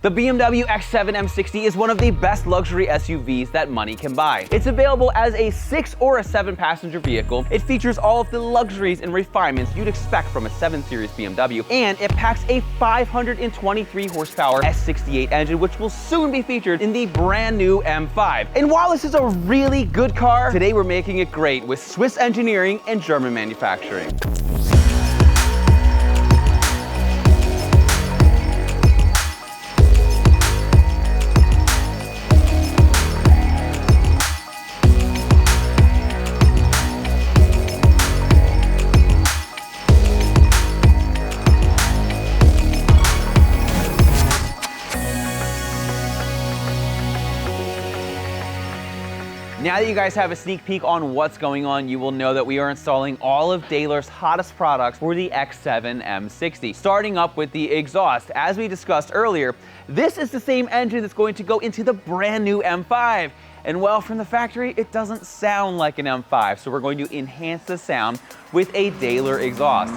The BMW X7 M60 is one of the best luxury SUVs that money can buy. It's available as a 6 or a 7 passenger vehicle. It features all of the luxuries and refinements you'd expect from a 7 Series BMW, and it packs a 523 horsepower S68 engine, which will soon be featured in the brand new M5. And while this is a really good car, today we're making it great with Swiss engineering and German manufacturing. Now that you guys have a sneak peek on what's going on, you will know that we are installing all of Dahler's hottest products for the X7 M60. Starting up with the exhaust. As we discussed earlier, this is the same engine that's going to go into the brand new M5. And well, from the factory, it doesn't sound like an M5, so we're going to enhance the sound with a Dahler exhaust.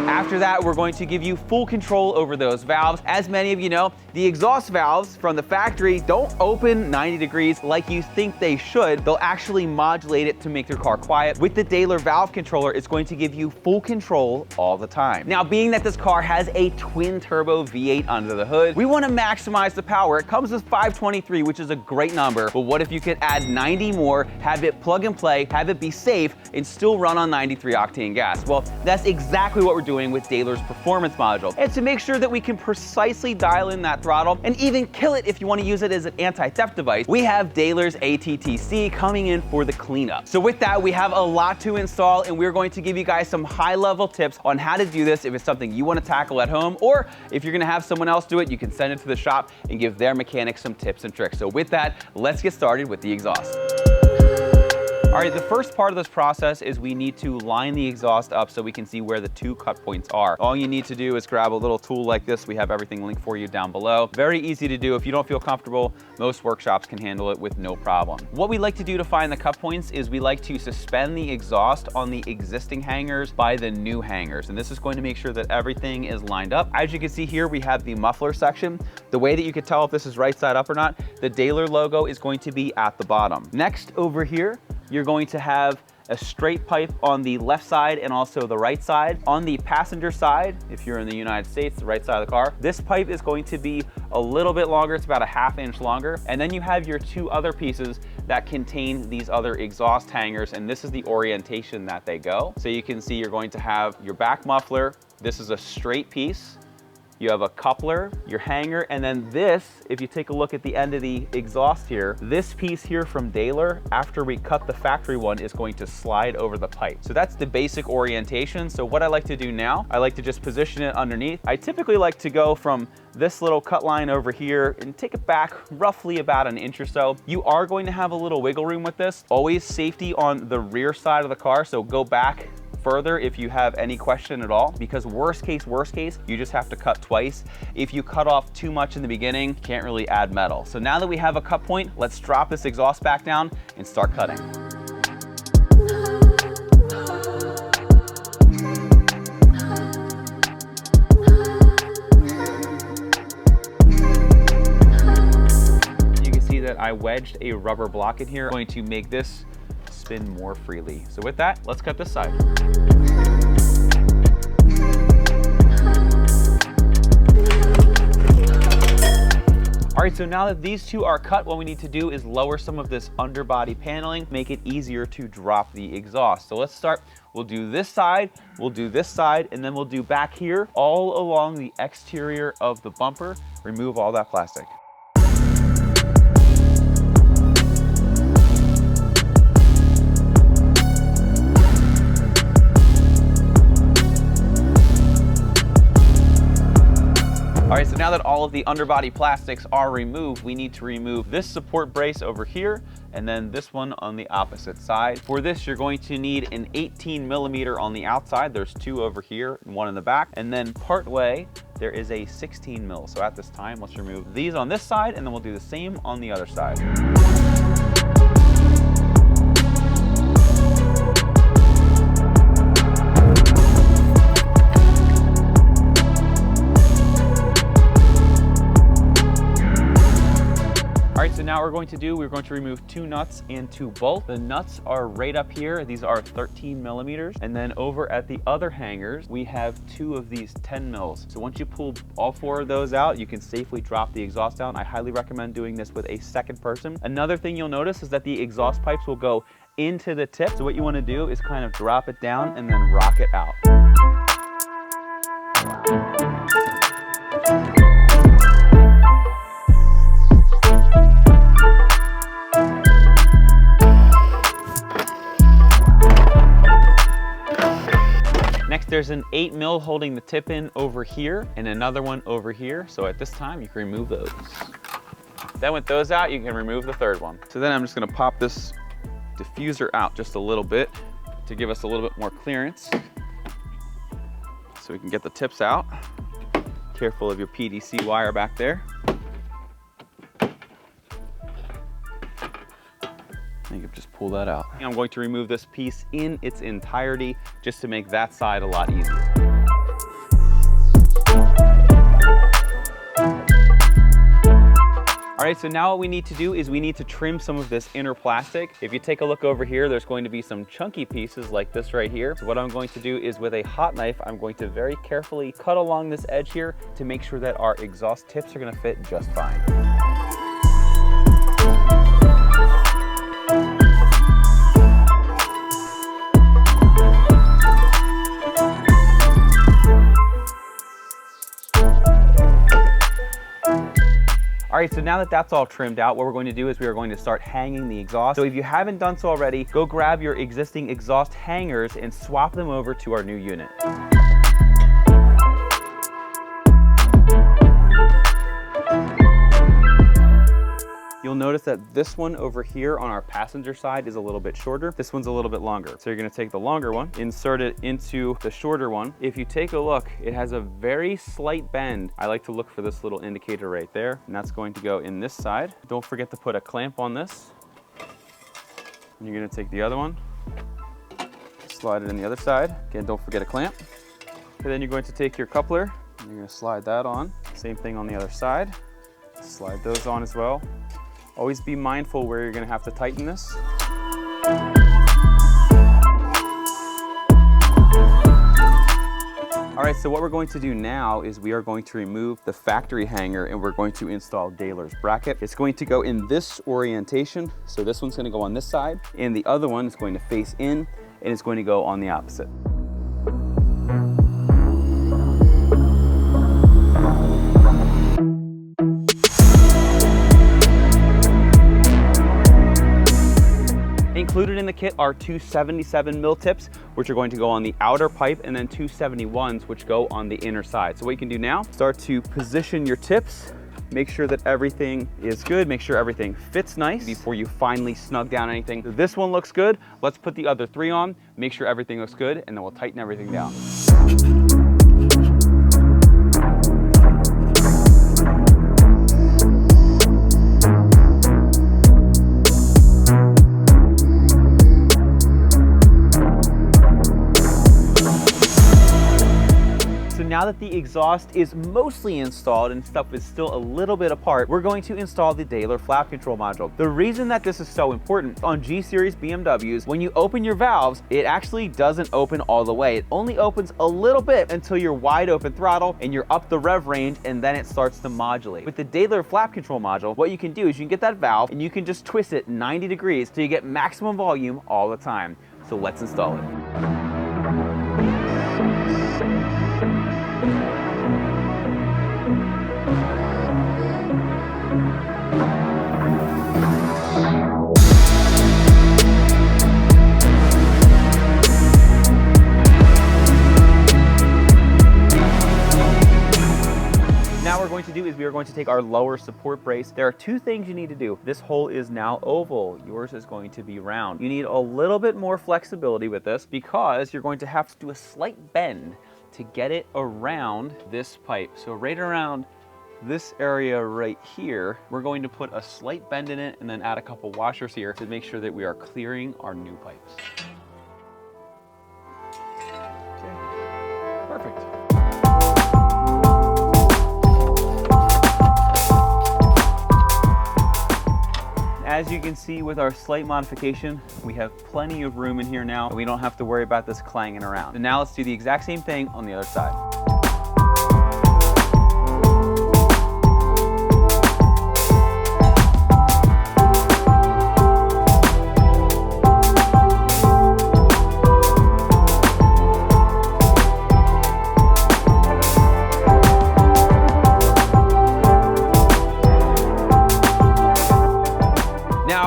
After that, we're going to give you full control over those valves. As many of you know, the exhaust valves from the factory don't open 90 degrees like you think they should. They'll actually modulate it to make your car quiet. With the Dahler valve controller, it's going to give you full control all the time. Now, being that this car has a twin turbo V8 under the hood, we want to maximize the power. It comes with 523, which is a great number, but what if you could add 90 more, have it plug and play, have it be safe, and still run on 93 octane gas? Well, that's exactly what we're doing with Dahler's performance module. And to make sure that we can precisely dial in that throttle and even kill it if you want to use it as an anti-theft device, we have Dahler's ATTC coming in for the cleanup. So with that, we have a lot to install, and we're going to give you guys some high-level tips on how to do this if it's something you want to tackle at home, or if you're going to have someone else do it, you can send it to the shop and give their mechanics some tips and tricks. So with that, let's get started with the exhaust. All right, the first part of this process is we need to line the exhaust up so we can see where the two cut points are. All you need to do is grab a little tool like this. We have everything linked for you down below. Very easy to do. If you don't feel comfortable, most workshops can handle it with no problem. What we like to do to find the cut points is we like to suspend the exhaust on the existing hangers by the new hangers. And this is going to make sure that everything is lined up. As you can see here, we have the muffler section. The way that you can tell if this is right side up or not, the Dahler logo is going to be at the bottom. Next, over here, you're going to have a straight pipe on the left side and also the right side. On the passenger side, if you're in the United States, the right side of the car, this pipe is going to be a little bit longer. It's about a ½ inch longer. And then you have your two other pieces that contain these other exhaust hangers, and this is the orientation that they go. So you can see you're going to have your back muffler. This is a straight piece. You have a coupler, your hanger, and then this, if you take a look at the end of the exhaust here, this piece here from Dahler, after we cut the factory one, is going to slide over the pipe. So that's the basic orientation. So what I like to do now, I like to just position it underneath. I typically like to go from this little cut line over here and take it back roughly about an inch or so. You are going to have a little wiggle room with this. Always safety on the rear side of the car, so go back further if you have any question at all, because worst case, you just have to cut twice. If you cut off too much in the beginning, you can't really add metal. So now that we have a cut point, let's drop this exhaust back down and start cutting. You can see that I wedged a rubber block in here. I'm going to make this spin more freely. So with that, let's cut this side. All right, so now that these two are cut, what we need to do is lower some of this underbody paneling, make it easier to drop the exhaust. So let's start. We'll do this side, we'll do this side, and then we'll do back here, all along the exterior of the bumper. Remove all that plastic. All right, so now that all of the underbody plastics are removed, we need to remove this support brace over here and then this one on the opposite side. For this, you're going to need an 18mm on the outside. There's two over here and one in the back. And then part way, there is a 16mm. So at this time, let's remove these on this side and then we'll do the same on the other side. now what we're going to do, we're going to remove 2 nuts and 2 bolts. The nuts are right up here. These are 13 millimeters. And then over at the other hangers, we have 2 of these 10 mils. So once you pull all 4 of those out, you can safely drop the exhaust down. I highly recommend doing this with a second person. Another thing you'll notice is that the exhaust pipes will go into the tip. So what you want to do is kind of drop it down and then rock it out. Next, there's an 8 mil holding the tip in over here and another one over here. So at this time, you can remove those. Then with those out, you can remove the third one. So then I'm just gonna pop this diffuser out just a little bit to give us a little bit more clearance. So we can get the tips out. Careful of your PDC wire back there. You can just pull that out. I'm going to remove this piece in its entirety just to make that side a lot easier. All right, so now what we need to do is we need to trim some of this inner plastic. If you take a look over here, there's going to be some chunky pieces like this right here. So what I'm going to do is with a hot knife, I'm going to very carefully cut along this edge here to make sure that our exhaust tips are gonna fit just fine. All right, so now that that's all trimmed out, what we're going to do is we are going to start hanging the exhaust. So if you haven't done so already, go grab your existing exhaust hangers and swap them over to our new unit. You'll notice that this one over here on our passenger side is a little bit shorter. This one's a little bit longer. So you're gonna take the longer one, insert it into the shorter one. If you take a look, it has a very slight bend. I like to look for this little indicator right there, and that's going to go in this side. Don't forget to put a clamp on this. And you're gonna take the other one, slide it in the other side. Again, don't forget a clamp. And then you're going to take your coupler, and you're gonna slide that on. Same thing on the other side. Slide those on as well. Always be mindful where you're gonna have to tighten this. All right, so what we're going to do now is we are going to remove the factory hanger and we're going to install Dahler's bracket. It's going to go in this orientation. So this one's gonna go on this side and the other one is going to face in and it's going to go on the opposite. Included in the kit are 2 77 mil tips, which are going to go on the outer pipe, and then 2 71s, which go on the inner side. So what you can do now, start to position your tips, make sure that everything is good, make sure everything fits nice before you finally snug down anything. So this one looks good. Let's put the other 3 on, make sure everything looks good, and then we'll tighten everything down. Now that the exhaust is mostly installed and stuff is still a little bit apart, we're going to install the Dahler flap control module. The reason that this is so important, on G-Series BMWs, when you open your valves, it actually doesn't open all the way. It only opens a little bit until you're wide open throttle and you're up the rev range, and then it starts to modulate. With the Dahler flap control module, what you can do is you can get that valve and you can just twist it 90 degrees so you get maximum volume all the time. So let's install it. Now what we're going to do is we are going to take our lower support brace. There are 2 things you need to do. This hole is now oval. Yours is going to be round. You need a little bit more flexibility with this because you're going to have to do a slight bend to get it around this pipe. So right around this area right here, we're going to put a slight bend in it and then add a couple washers here to make sure that we are clearing our new pipes. Okay, perfect. as you can see with our slight modification, we have plenty of room in here now, and we don't have to worry about this clanging around. And now let's do the exact same thing on the other side.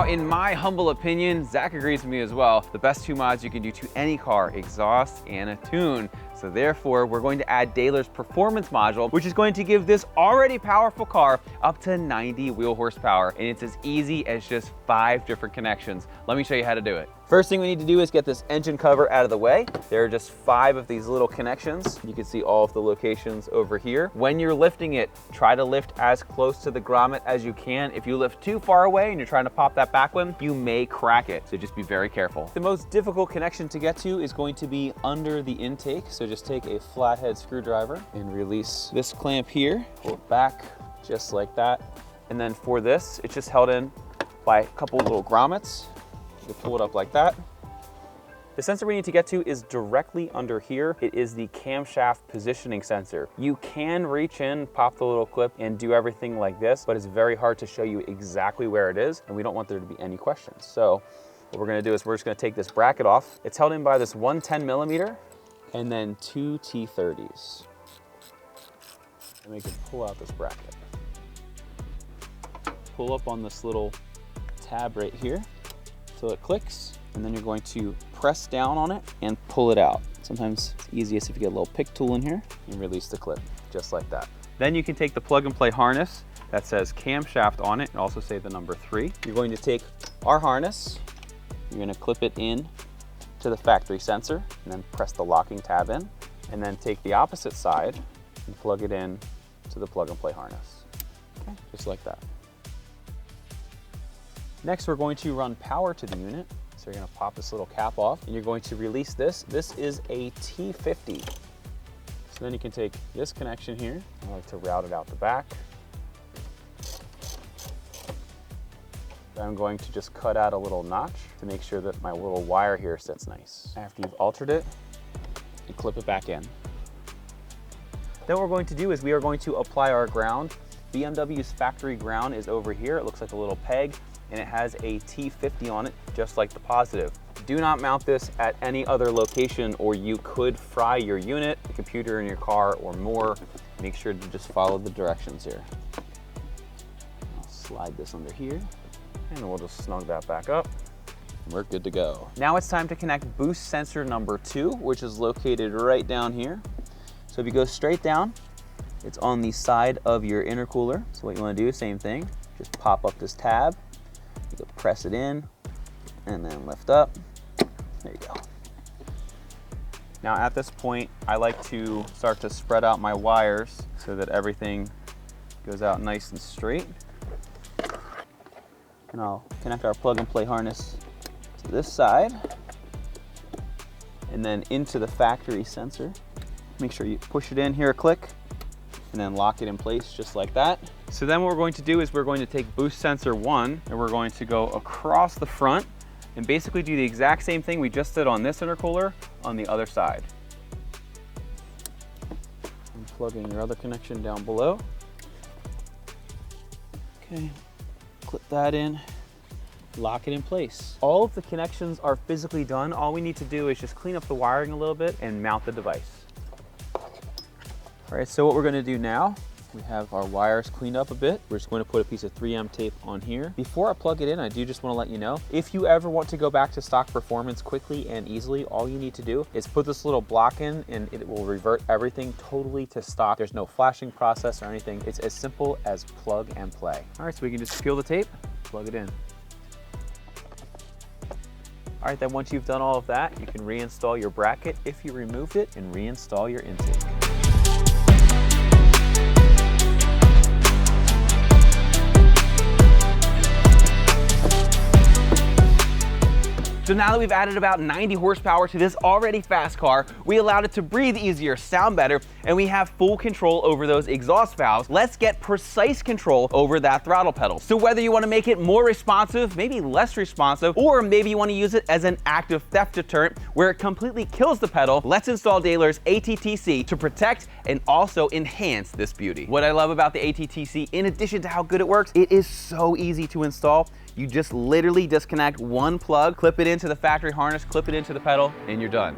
In my humble opinion, Zach agrees with me as well, the best two mods you can do to any car, exhaust and a tune. So therefore, we're going to add Dahler's performance module, which is going to give this already powerful car up to 90 wheel horsepower. And it's as easy as just 5 different connections. Let me show you how to do it. First thing we need to do is get this engine cover out of the way. There are just 5 of these little connections. You can see all of the locations over here. When you're lifting it, try to lift as close to the grommet as you can. If you lift too far away and you're trying to pop that back one, you may crack it. So just be very careful. The most difficult connection to get to is going to be under the intake. So just take a flathead screwdriver and release this clamp here. Pull it back just like that. And then for this, it's just held in by a couple little grommets. You pull it up like that. The sensor we need to get to is directly under here. It is the camshaft positioning sensor. You can reach in, pop the little clip, and do everything like this, but it's very hard to show you exactly where it is, and we don't want there to be any questions. So what we're gonna do is we're just gonna take this bracket off. It's held in by this 110 millimeter and then 2 T30s. And we can pull out this bracket. Pull up on this little tab right here till it clicks, and then you're going to press down on it and pull it out. Sometimes it's easiest if you get a little pick tool in here and release the clip, just like that. Then you can take the plug and play harness that says camshaft on it, and also say the number 3. You're going to take our harness, you're gonna clip it in to the factory sensor, and then press the locking tab in, and then take the opposite side and plug it in to the plug and play harness. Okay, just like that. Next, we're going to run power to the unit. So you're gonna pop this little cap off and you're going to release this. This is a T50. So then you can take this connection here. I like to route it out the back. I'm going to just cut out a little notch to make sure that my little wire here sits nice. After you've altered it, you clip it back in. Then what we're going to do is we are going to apply our ground. BMW's factory ground is over here. It looks like a little peg, and it has a T50 on it, just like the positive. Do not mount this at any other location or you could fry your unit, the computer in your car, or more. Make sure to just follow the directions here. I'll slide this under here, and we'll just snug that back up. We're good to go. Now it's time to connect boost sensor number 2, which is located right down here. So if you go straight down, it's on the side of your intercooler. So what you wanna do, same thing, just pop up this tab. You can press it in and then lift up. There you go. Now at this point, I like to start to spread out my wires so that everything goes out nice and straight. And I'll connect our plug and play harness to this side and then into the factory sensor. Make sure you push it in here a click and then lock it in place just like that. So then what we're going to do is we're going to take boost sensor 1 and we're going to go across the front and basically do the exact same thing we just did on this intercooler on the other side. And plug in your other connection down below. Okay, clip that in, lock it in place. All of the connections are physically done. All we need to do is just clean up the wiring a little bit and mount the device. All right, so what we're gonna do now, we have our wires cleaned up a bit. We're just going to put a piece of 3M tape on here. Before I plug it in, I do just want to let you know, if you ever want to go back to stock performance quickly and easily, all you need to do is put this little block in and it will revert everything totally to stock. There's no flashing process or anything. It's as simple as plug and play. All right, so we can just peel the tape, plug it in. All right, then once you've done all of that, you can reinstall your bracket if you removed it and reinstall your intake. So now that we've added about 90 horsepower to this already fast car, we allowed it to breathe easier, sound better, and we have full control over those exhaust valves. Let's get precise control over that throttle pedal. So whether you want to make it more responsive, maybe less responsive, or maybe you want to use it as an active theft deterrent where it completely kills the pedal, let's install Dahler's ATTC to protect and also enhance this beauty. What I love about the ATTC, in addition to how good it works, it is so easy to install. You just literally disconnect one plug, clip it into the factory harness, clip it into the pedal, and you're done.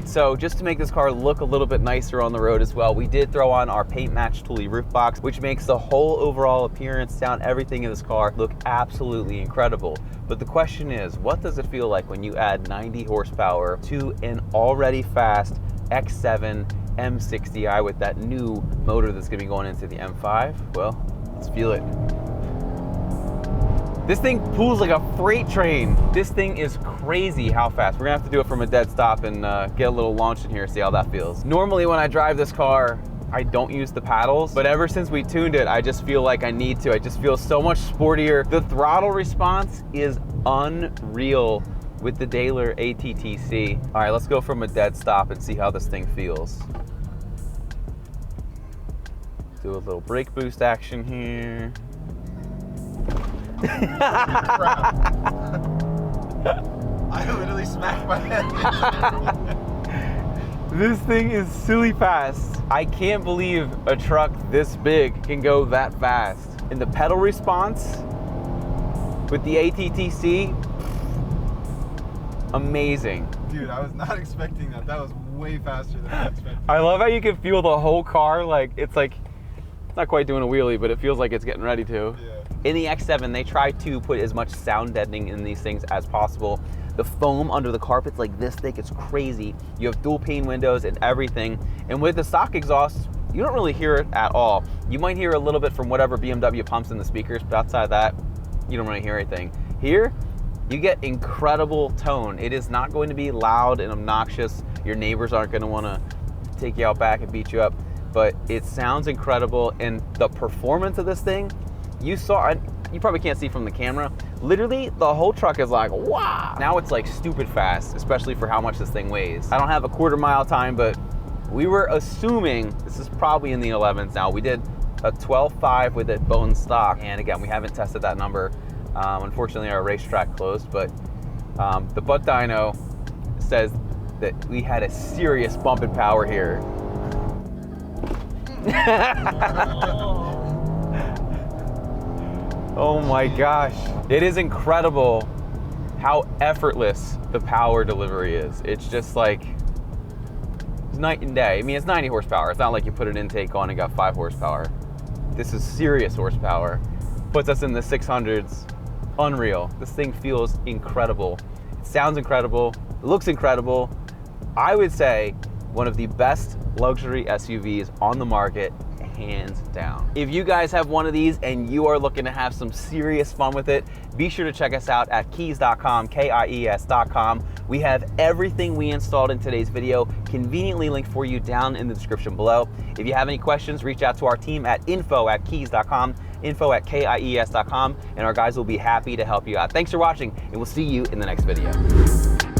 So just to make this car look a little bit nicer on the road as well, we did throw on our paint match Thule roof box, which makes the whole overall appearance, sound, everything in this car look absolutely incredible. But the question is, what does it feel like when you add 90 horsepower to an already fast X7 M60i with that new motor that's gonna be going into the M5? Well, let's feel it. This thing pulls like a freight train. This thing is crazy how fast. We're gonna have to do it from a dead stop and get a little launch in here, see how that feels. Normally when I drive this car, I don't use the paddles, but ever since we tuned it, I just feel like I need to. I just feel so much sportier. The throttle response is unreal with the Dahler ATTC. All right, let's go from a dead stop and see how this thing feels. Do a little brake boost action here. I literally smacked my head. This thing is silly fast. I can't believe a truck this big can go that fast. And the pedal response with the ATTC, amazing. Dude, I was not expecting that. That was way faster than I expected. I love how you can feel the whole car, like it's not quite doing a wheelie, but it feels like it's getting ready to. Yeah. In the X7, they try to put as much sound deadening in these things as possible. The foam under the carpet's like this thick, it's crazy. You have dual pane windows and everything. And with the stock exhaust, you don't really hear it at all. You might hear a little bit from whatever BMW pumps in the speakers, but outside that, you don't really hear anything. Here, you get incredible tone. It is not going to be loud and obnoxious. Your neighbors aren't gonna wanna take you out back and beat you up, but it sounds incredible. And the performance of this thing, you probably can't see from the camera, literally the whole truck is like, wow. Now it's like stupid fast, especially for how much this thing weighs. I don't have a quarter-mile time, but we were assuming this is probably in the 11s now. We did a 12.5 with it bone stock, and again, we haven't tested that number. Unfortunately, our racetrack closed, but the Butt Dyno says that we had a serious bump in power here. Oh my gosh. It is incredible how effortless the power delivery is. It's just like, it's night and day. I mean, it's 90 horsepower. It's not like you put an intake on and got 5 horsepower. This is serious horsepower. Puts us in the 600s. Unreal. This thing feels incredible. It sounds incredible. It looks incredible. I would say one of the best luxury SUVs on the market, hands down. If you guys have one of these and you are looking to have some serious fun with it, be sure to check us out at kies.com, Kies.com. We have everything we installed in today's video conveniently linked for you down in the description below. If you have any questions, reach out to our team at info@kies.com, info@kies.com, and our guys will be happy to help you out. Thanks for watching, and we'll see you in the next video.